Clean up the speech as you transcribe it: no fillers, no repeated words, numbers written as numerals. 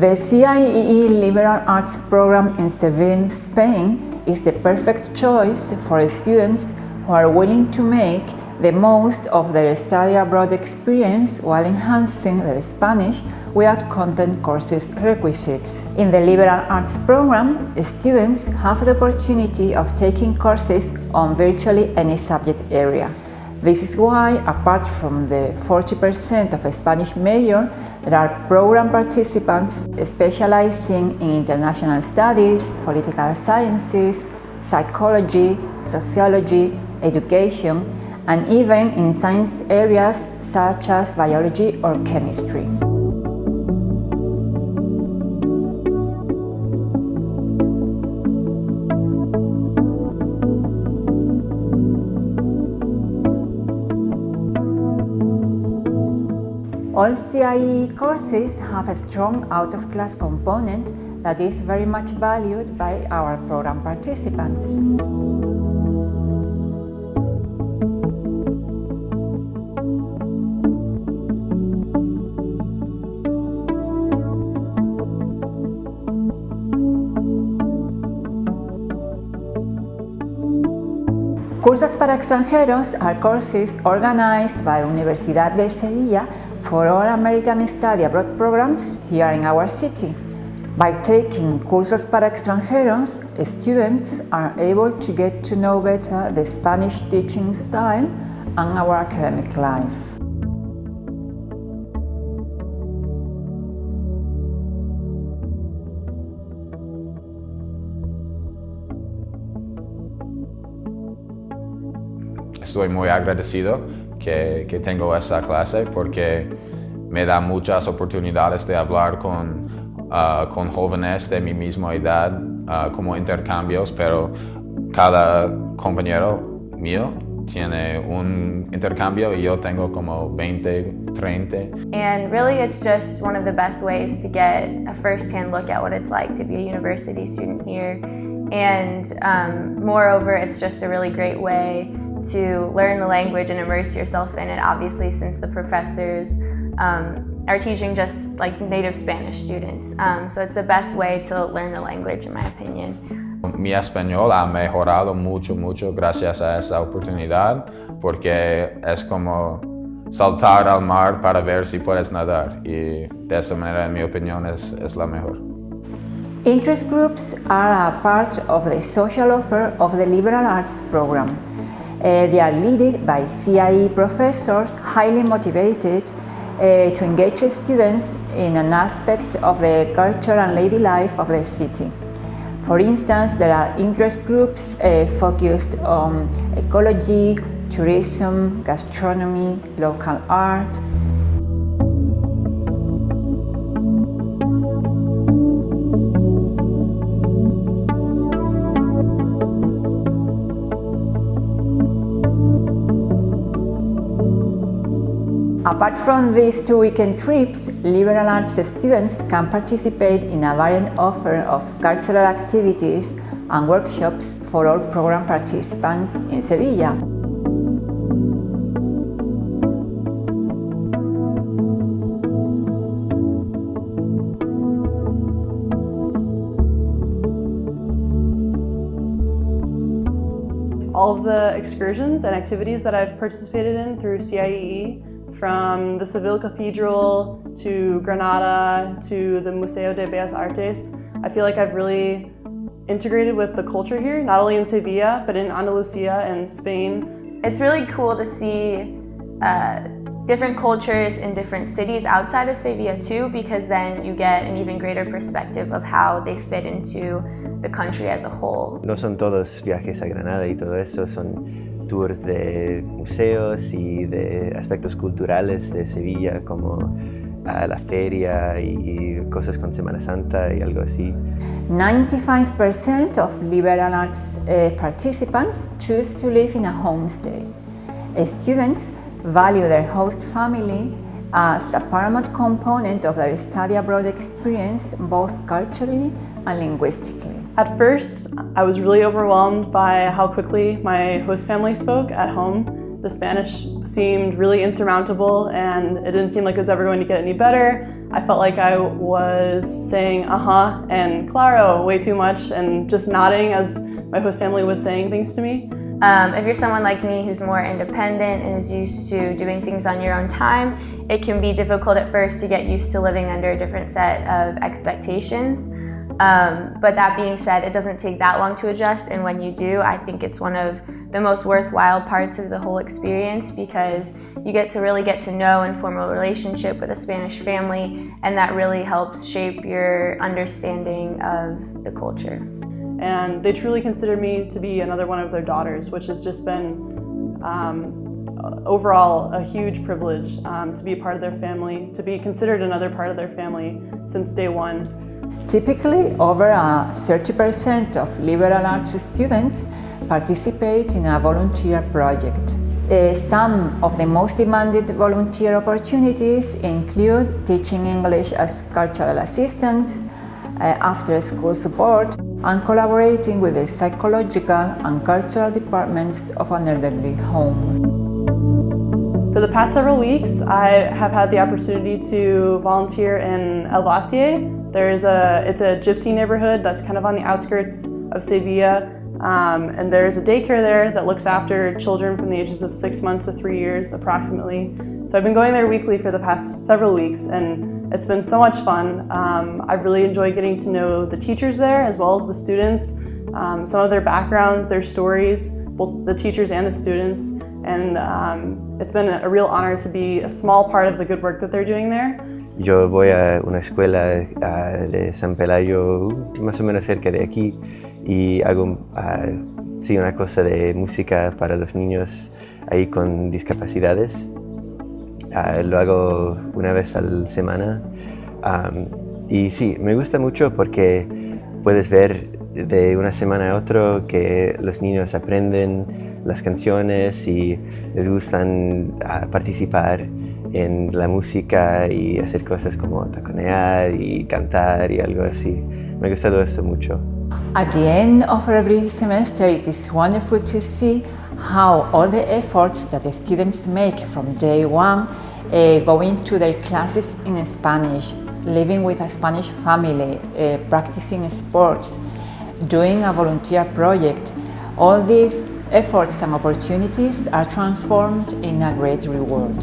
The CIEE Liberal Arts program in Seville, Spain is the perfect choice for students who are willing to make the most of their study abroad experience while enhancing their Spanish without content courses requisites. In the Liberal Arts program, students have the opportunity of taking courses on virtually any subject area. This is why, apart from the 40% of Spanish major, there are program participants specializing in international studies, political sciences, psychology, sociology, education, and even in science areas such as biology or chemistry. All CIEE courses have a strong out-of-class component that is very much valued by our program participants. Cursos para extranjeros are courses organized by Universidad de Sevilla for all American study abroad programs here in our city. By taking Cursos para extranjeros, students are able to get to know better the Spanish teaching style and our academic life. Estoy muy agradecido que tengo esa clase porque me da muchas oportunidades de hablar con jóvenes de mi misma edad como intercambios, pero cada compañero mío tiene un intercambio y yo tengo como 20, 30. And really it's just one of the best ways to get a first-hand look at what it's like to be a university student here. And moreover, it's just a really great way to learn the language and immerse yourself in it, obviously, since the professors are teaching just like native Spanish students. So it's the best way to learn the language, in my opinion. Mi español ha mejorado mucho gracias a esa oportunidad, porque es como saltar al mar para ver si puedes nadar, y de esa manera, en mi opinión, es la mejor. Interest groups are a part of the social offer of the liberal arts program. They are led by CIEE professors highly motivated to engage students in an aspect of the culture and daily life of the city. For instance, there are interest groups focused on ecology, tourism, gastronomy, local art. Apart from these 2 weekend trips, liberal arts students can participate in a varied offer of cultural activities and workshops for all program participants in Sevilla. All of the excursions and activities that I've participated in through CIEE, from the Seville Cathedral to Granada to the Museo de Bellas Artes, I feel like I've really integrated with the culture here, not only in Sevilla, but in Andalusia and Spain. It's really cool to see different cultures in different cities outside of Sevilla too, because then you get an even greater perspective of how they fit into the country as a whole. No son todos viajes a Granada y todo eso, son tours de museos y de aspectos culturales de Sevilla, como la feria y cosas con Semana Santa y algo así. 95% of liberal arts participants choose to live in a homestay. Students value their host family as a paramount component of their study abroad experience, both culturally and linguistically. At first, I was really overwhelmed by how quickly my host family spoke at home, The Spanish seemed really insurmountable and it didn't seem like it was ever going to get any better. I felt like I was saying uh-huh and claro way too much and just nodding as my host family was saying things to me. If you're someone like me who's more independent and is used to doing things on your own time, it can be difficult at first to get used to living under a different set of expectations. But that being said, it doesn't take that long to adjust, and when you do, I think it's one of the most worthwhile parts of the whole experience because you get to really get to know and form a relationship with a Spanish family, and that really helps shape your understanding of the culture. And they truly consider me to be another one of their daughters, which has just been overall a huge privilege to be a part of their family, to be considered another part of their family since day one. Typically, over 30% of liberal arts students participate in a volunteer project. Some of the most demanded volunteer opportunities include teaching English as cultural assistants, after-school support, and collaborating with the psychological and cultural departments of an elderly home. For the past several weeks, I have had the opportunity to volunteer in El Valle. It's a gypsy neighborhood that's kind of on the outskirts of Seville, and there's a daycare there that looks after children from the ages of 6 months to 3 years approximately. So I've been going there weekly for the past several weeks, and it's been so much fun. I've really enjoyed getting to know the teachers there as well as the students, some of their backgrounds, their stories, both the teachers and the students, and it's been a real honor to be a small part of the good work that they're doing there. Yo voy a una escuela de San Pelayo, más o menos cerca de aquí, y hago sí, una cosa de música para los niños ahí con discapacidades. Lo hago una vez a la semana y sí, me gusta mucho porque puedes ver de una semana a otra que los niños aprenden las canciones y les gustan participar en la música y hacer cosas como taconear y cantar y algo así. Me ha gustado eso mucho. At the end of every semester, it is wonderful to see how all the efforts that the students make from day one, going to their classes in Spanish, living with a Spanish family, practicing sports, doing a volunteer project, all these efforts and opportunities are transformed in a great reward.